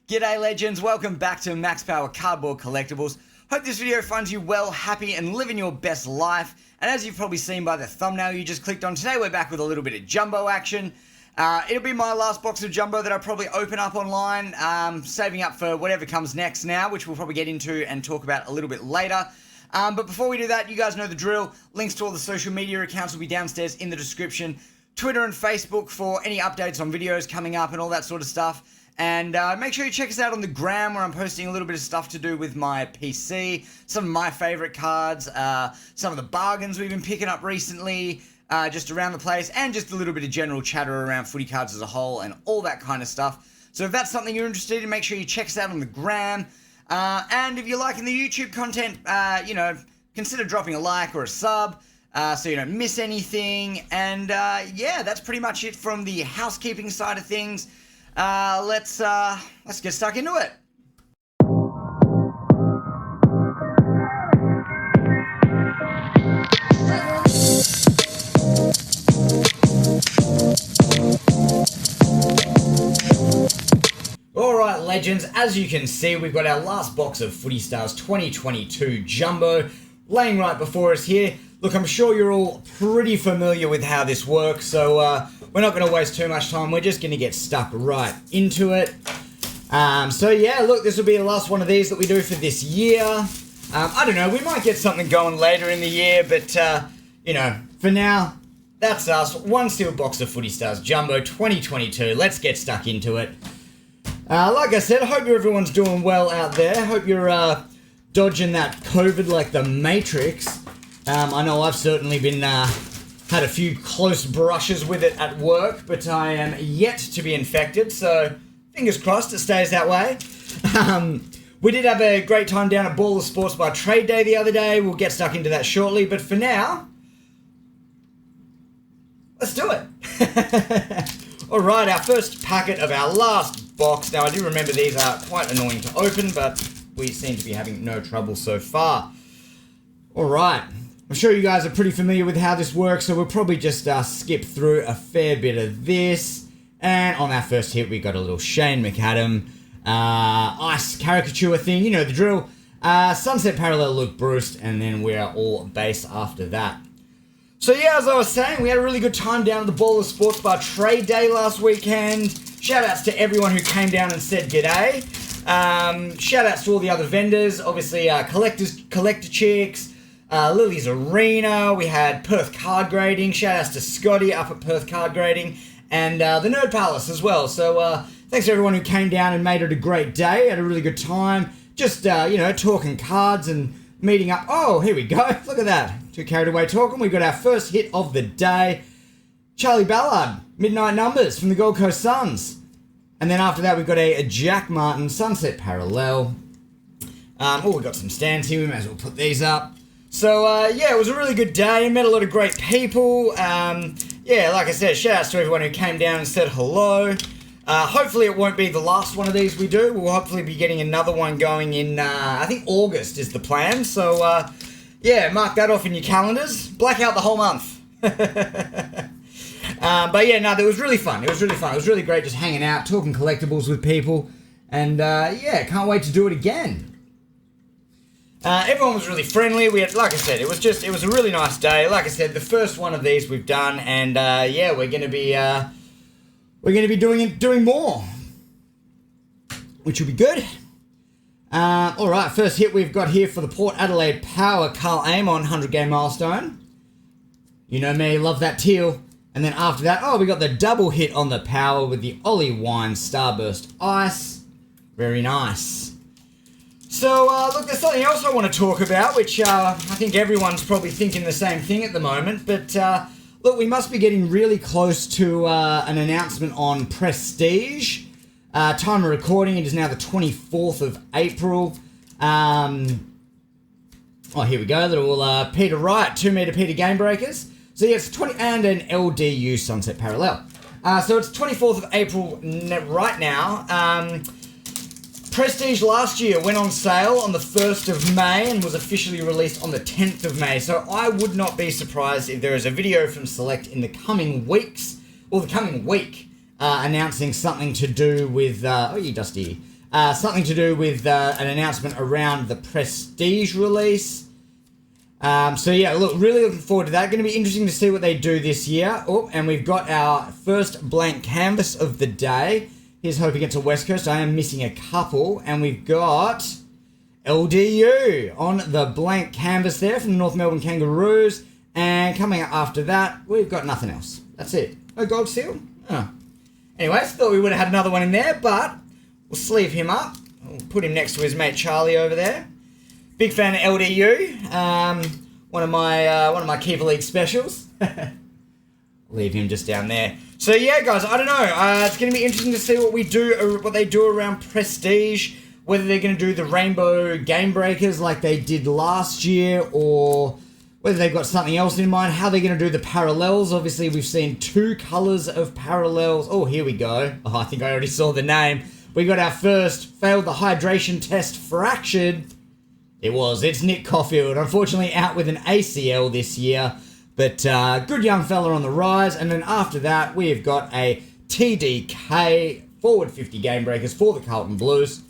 G'day legends, welcome back to Max Power Cardboard Collectibles. Hope this video finds you well, happy and living your best life. And as you've probably seen by the thumbnail you just clicked on, today we're back with a little bit of jumbo action. It'll be my last box of jumbo that I'll probably open up online, saving up for whatever comes next now, which we'll probably get into and talk about a little bit later. But before we do that, you guys know the drill. Links to all the social media accounts will be downstairs in the description. Twitter and Facebook for any updates on videos coming up and all that sort of stuff. And make sure you check us out on the gram, where I'm posting a little bit of stuff to do with my PC, some of my favourite cards, some of the bargains we've been picking up recently, just around the place, and just a little bit of general chatter around footy cards as a whole and all that kind of stuff. So if that's something you're interested in, make sure you check us out on the gram. And if you're liking the YouTube content, consider dropping a like or a sub, so you don't miss anything. And yeah, that's pretty much it from the housekeeping side of things. Let's get stuck into it. Alright legends, as you can see, we've got our last box of Footy Stars 2022 Jumbo laying right before us here. Look, I'm sure you're all pretty familiar with how this works, so we're not going to waste too much time. We're just going to get stuck right into it. So yeah, look, this will be the last one of these that we do for this year. I don't know, we might get something going later in the year, but, for now, that's us. One sealed box of Footy Stars Jumbo 2022. Let's get stuck into it. Like I said, I hope everyone's doing well out there. Hope you're dodging that COVID like the Matrix. I know I've certainly been had a few close brushes with it at work, but I am yet to be infected, so fingers crossed it stays that way. We did have a great time down at Ball of Sports Bar Trade Day the other day. We'll get stuck into that shortly, but for now, let's do it. Alright, our first packet of our last box. Now, I do remember these are quite annoying to open, but we seem to be having no trouble so far. Alright, I'm sure you guys are pretty familiar with how this works, so we'll probably just skip through a fair bit of this. And on our first hit, we got a little Shane McAdam ice caricature thing, you know the drill. Sunset Parallel Luke Bruce, and then we are all base after that. So yeah, as I was saying, we had a really good time down at the Ball of Sports Bar Trade Day last weekend. Shout outs to everyone who came down and said g'day. Shout outs to all the other vendors, obviously Collector Chicks, Lily's Arena, we had Perth Card Grading, shout outs to Scotty up at Perth Card Grading, and the Nerd Palace as well. So thanks to everyone who came down and made it a great day. Had a really good time, just talking cards and meeting up. Oh, here we go, look at that. Too carried away talking. We got our first hit of the day, Charlie Ballard, Midnight Numbers from the Gold Coast Suns. And then after that, we've got a Jack Martin Sunset Parallel. We've got some stands here. We may as well put these up. So, yeah, it was a really good day. Met a lot of great people. Yeah, like I said, shout outs to everyone who came down and said hello. Hopefully it won't be the last one of these we do. We'll hopefully be getting another one going in, I think August is the plan. So, yeah, mark that off in your calendars. Black out the whole month. But yeah, no, it was really fun. It was really fun. It was really great just hanging out, talking collectibles with people. And yeah, can't wait to do it again. Everyone was really friendly. We had, like I said, it was a really nice day. Like I said, the first one of these we've done, and yeah, we're gonna be doing more, which will be good. All right, first hit we've got here for the Port Adelaide Power, Carl Amon 100-game milestone. You know me, love that teal. And then after that, we got the double hit on the Power with the Ollie Wine Starburst Ice. Very nice. So, look, there's something else I want to talk about, which I think everyone's probably thinking the same thing at the moment. But, look, we must be getting really close to an announcement on Prestige. Time of recording, it is now the 24th of April. Here we go, little Peter Wright, 2-meter Peter Game Breakers. So yeah, it's 20 and an LDU Sunset Parallel. So it's 24th of April right now. Prestige last year went on sale on the 1st of May and was officially released on the 10th of May. So I would not be surprised if there is a video from Select in the coming weeks, or the coming week, announcing something to do with, Something to do with an announcement around the Prestige release. So yeah, look, really looking forward to that. Going to be interesting to see what they do this year. Oh, and we've got our first blank canvas of the day. Here's hoping it's a West Coast. I am missing a couple. And we've got LDU on the blank canvas there from the North Melbourne Kangaroos. And coming up after that, we've got nothing else. That's it. No gold seal? Oh. Anyways, thought we would have had another one in there, but we'll sleeve him up. We'll put him next to his mate Charlie over there. Big fan of LDU. One of my Keeper League specials. Leave him just down there. So yeah, guys, I don't know. It's going to be interesting to see what they do around Prestige. Whether they're going to do the rainbow game breakers like they did last year, or whether they've got something else in mind. How they're going to do the parallels. Obviously, we've seen 2 colours of parallels. Oh, here we go. Oh, I think I already saw the name. We got our first failed the hydration test fractured. It's Nick Caulfield. Unfortunately out with an ACL this year. But good young fella on the rise. And then after that, we've got a TDK forward 50 game breakers for the Carlton Blues.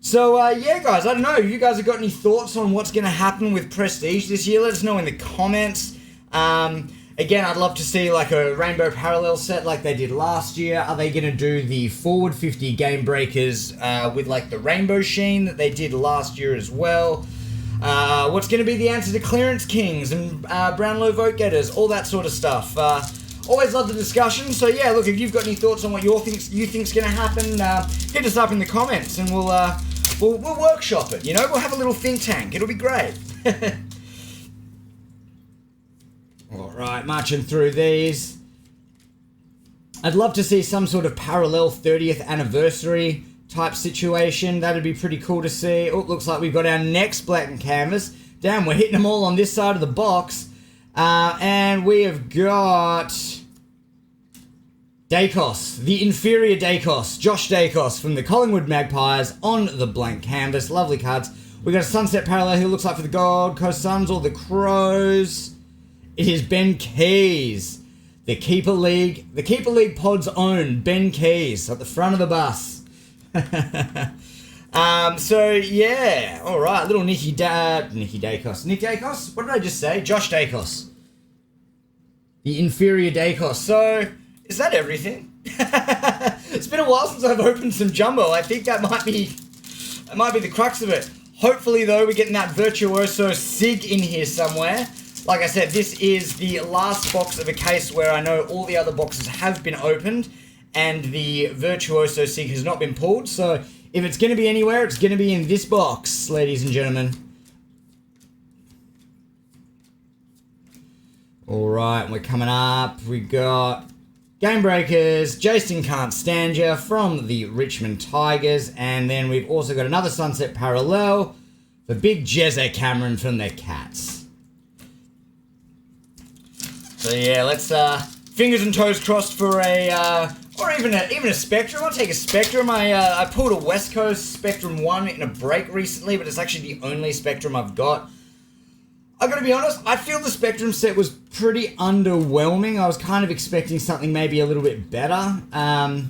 So, yeah, guys, I don't know. If you guys have got any thoughts on what's going to happen with Prestige this year, let us know in the comments. Again, I'd love to see like a rainbow parallel set like they did last year. Are they going to do the forward 50 game breakers with like the rainbow sheen that they did last year as well? What's going to be the answer to Clearance Kings and Brownlow vote getters? All that sort of stuff. Always love the discussion. So yeah, look, if you've got any thoughts on what you think's going to happen, hit us up in the comments and we'll workshop it. You know, we'll have a little think tank. It'll be great. Alright, marching through these. I'd love to see some sort of parallel 30th anniversary type situation. That'd be pretty cool to see. Oh, looks like we've got our next black canvas. Damn, we're hitting them all on this side of the box. And we have got Dacos, the inferior Dacos, Josh Dacos from the Collingwood Magpies on the blank canvas. Lovely cards. We got a sunset parallel who looks like for the Gold Coast Suns or the Crows. It is Ben Keys, the Keeper League pod's own Ben Keys at the front of the bus. So yeah, all right, little Nick Dacos. What did I just say? Josh Dacos, the inferior Dacos. So is that everything? It's been a while since I've opened some jumbo. I think that might be the crux of it. Hopefully though, we're getting that Virtuoso Sig in here somewhere. Like I said, this is the last box of a case where I know all the other boxes have been opened and the Virtuoso Sig has not been pulled. So if it's going to be anywhere, it's going to be in this box, ladies and gentlemen. Alright, we're coming up. We got Game Breakers, Jason Can't Stand Ya from the Richmond Tigers. And then we've also got another Sunset Parallel for Big Jezza Cameron from the Cats. So yeah, let's fingers and toes crossed for a or even a Spectrum. I'll take a Spectrum. I pulled a West Coast Spectrum 1 in a break recently, but it's actually the only Spectrum I've got. I gotta be honest, I feel the Spectrum set was pretty underwhelming. I was kind of expecting something maybe a little bit better. I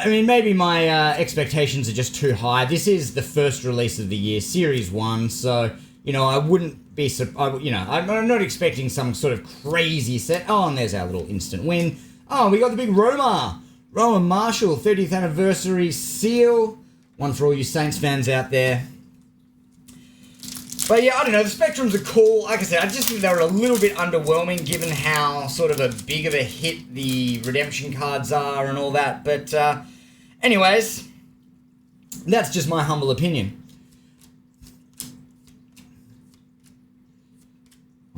mean, maybe my expectations are just too high. This is the first release of the year, Series 1, so, you know, I wouldn't be, I'm not expecting some sort of crazy set. Oh, and there's our little instant win. Oh, we got the big Roman Marshall 30th anniversary seal. One for all you Saints fans out there. But yeah, I don't know, the Spectrums are cool. Like I said, I just think they were a little bit underwhelming given how sort of a big of a hit the redemption cards are and all that. But anyways, that's just my humble opinion.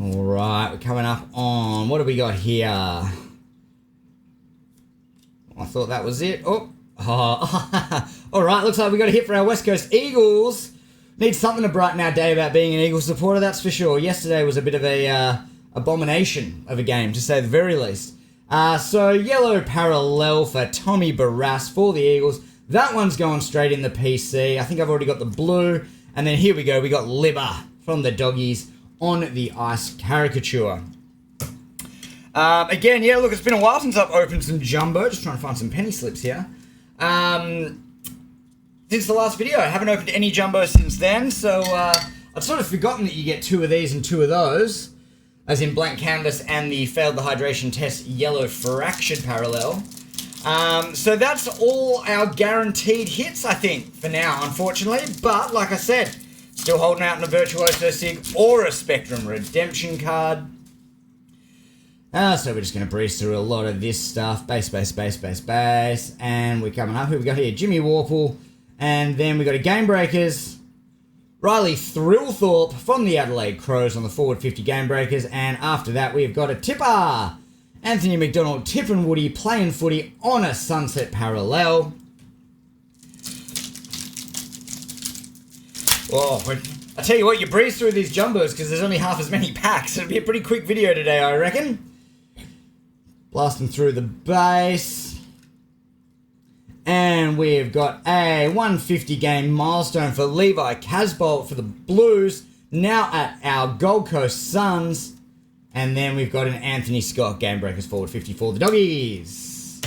Alright, we're coming up on, what do we got here? I thought that was it. Oh. Alright, looks like we got a hit for our West Coast Eagles. Need something to brighten our day about being an Eagles supporter, that's for sure. Yesterday was a bit of a abomination of a game, to say the very least. So, yellow parallel for Tommy Barras for the Eagles. That one's going straight in the PC. I think I've already got the blue. And then here we go, we got Libba from the Doggies on the ice caricature. Again, yeah, look, it's been a while since I've opened some jumbo. Just trying to find some penny slips here. since the last video. I haven't opened any jumbo since then, so I'd sort of forgotten that you get 2 of these and 2 of those, as in blank canvas and the failed the hydration test yellow fractured parallel. So that's all our guaranteed hits, I think, for now, unfortunately. But, like I said, still holding out on a Virtuoso Sig or a Spectrum Redemption card. So we're just going to breeze through a lot of this stuff. Base. And we're coming up. Who we got here? Jimmy Warple. And then we got a Game Breakers. Riley Thrillthorpe from the Adelaide Crows on the forward 50 Game Breakers. And after that, we've got a tipper. Anthony McDonald, Tip and Woody playing footy on a Sunset Parallel. Oh, I tell you what, you breeze through these jumbos because there's only half as many packs. It'll be a pretty quick video today, I reckon. Blasting through the base. And we've got a 150 game milestone for Levi Casbolt for the Blues. Now at our Gold Coast Suns. And then we've got an Anthony Scott Game Breakers forward 50 for the Doggies.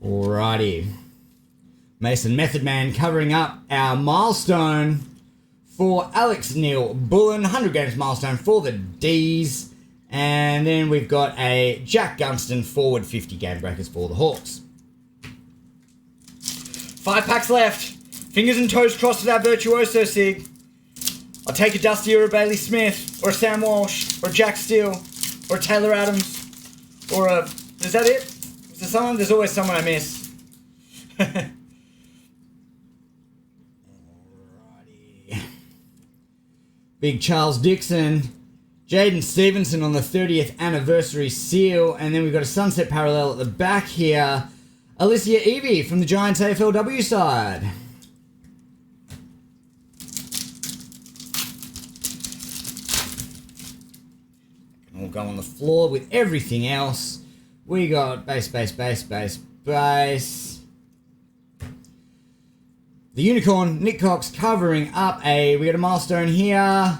Alrighty. Mason Method Man covering up our milestone for Alex Neil Bullen. 100 games milestone for the D's. And then we've got a Jack Gunston forward 50 Game Breakers for the Hawks. 5 packs left. Fingers and toes crossed with our Virtuoso Sig. I'll take a Dusty or a Bailey Smith, or a Sam Walsh, or a Jack Steele, or a Taylor Adams, or a... Is that it? Is there someone? There's always someone I miss. Alrighty. Big Charles Dixon. Jaden Stevenson on the 30th anniversary seal. And then we've got a Sunset Parallel at the back here. Alicia Evie from the Giants AFLW side. And we'll go on the floor with everything else. We got base. The Unicorn, Nick Cox covering up we got a milestone here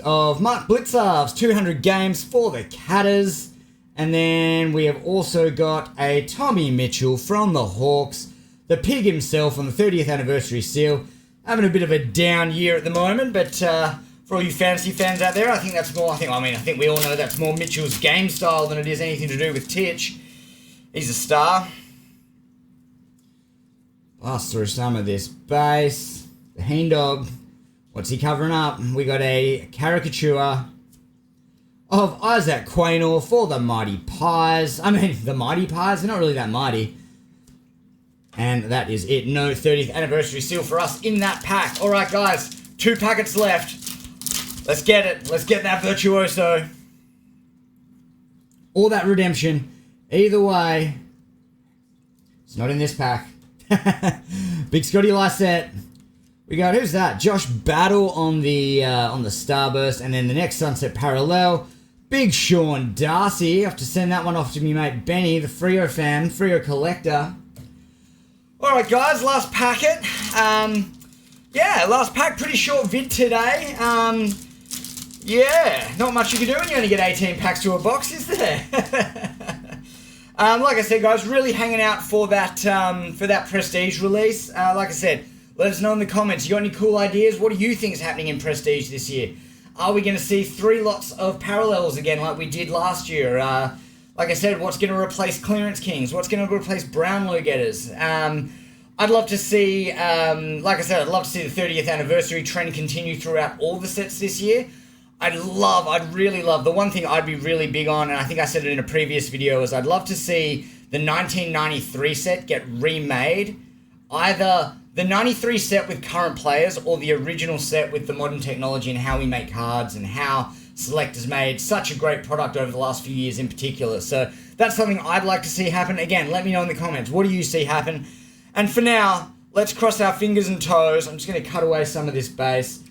of Mark Blitzarves, 200 games for the Catters. And then we have also got a Tommy Mitchell from the Hawks, the pig himself on the 30th anniversary seal. Having a bit of a down year at the moment, but for all you fantasy fans out there, I think that's more, I think we all know that's more Mitchell's game style than it is anything to do with Titch. He's a star. Blast through some of this base. The Heen Dog. What's he covering up? We got a caricature of Isaac Quaynor for the Mighty Pies. The Mighty Pies, they're not really that mighty. And that is it. No 30th anniversary seal for us in that pack. Alright guys, 2 packets left. Let's get it. Let's get that Virtuoso. Or that Redemption. Either way, it's not in this pack. Big Scotty Lysette. We got, who's that? Josh Battle on the Starburst. And then the next Sunset Parallel. Big Sean Darcy. I have to send that one off to me mate Benny, the Freo fan, Freo collector. Alright guys, last packet. Last pack, pretty short vid today. Not much you can do when you only get 18 packs to a box, is there? Like I said guys, really hanging out for that Prestige release. Like I said, let us know in the comments. You got any cool ideas? What do you think is happening in Prestige this year? Are we going to see 3 lots of parallels again like we did last year? Like I said, what's going to replace Clearance Kings? What's going to replace Brownlow Getters? I'd love to see, like I said, I'd love to see the 30th anniversary trend continue throughout all the sets this year. I'd really love, the one thing I'd be really big on, and I think I said it in a previous video, is I'd love to see the 1993 set get remade. Either the 93 set with current players or the original set with the modern technology and how we make cards and how Select has made such a great product over the last few years in particular. So that's something I'd like to see happen. Again, let me know in the comments. What do you see happen? And for now, let's cross our fingers and toes. I'm just going to cut away some of this base.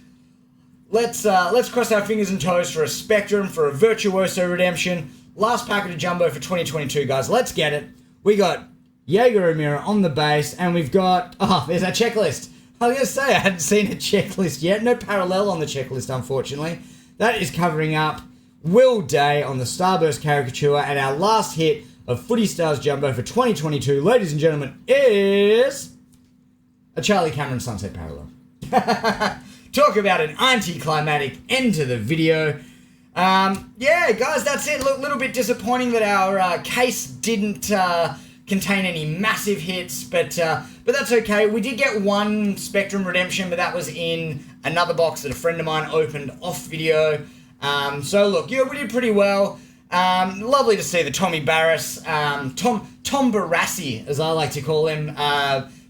Let's cross our fingers and toes for a Spectrum, for a Virtuoso Redemption. Last packet of Jumbo for 2022, guys. Let's get it. We got Jaeger O'Meara on the base, and we've got... Oh, there's our checklist. I was going to say, I hadn't seen a checklist yet. No parallel on the checklist, unfortunately. That is covering up Will Day on the Starburst caricature, and our last hit of Footy Stars Jumbo for 2022, ladies and gentlemen, is a Charlie Cameron Sunset Parallel. Talk about an anticlimactic end to the video. Yeah, guys, that's it. Look, a little bit disappointing that our case didn't contain any massive hits, but that's okay. We did get one Spectrum Redemption, but that was in another box that a friend of mine opened off video. So look, yeah, we did pretty well. Lovely to see the Tommy Barras, Tom Barassi, as I like to call him,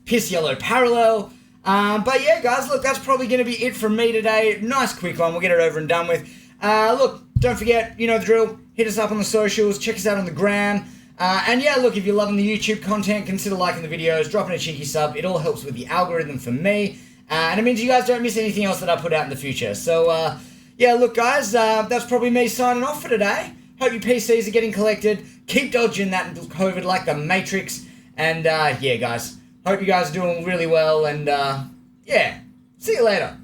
Piss Yellow Parallel. But yeah, guys, look, that's probably going to be it from me today. Nice quick one. We'll get it over and done with. Look, don't forget, you know the drill. Hit us up on the socials. Check us out on the gram. And yeah, look, if you're loving the YouTube content, consider liking the videos, dropping a cheeky sub. It all helps with the algorithm for me. And it means you guys don't miss anything else that I put out in the future. So, yeah, look, guys, that's probably me signing off for today. Hope your PCs are getting collected. Keep dodging that COVID like the Matrix. And, yeah, guys, hope you guys are doing really well. And, yeah, see you later.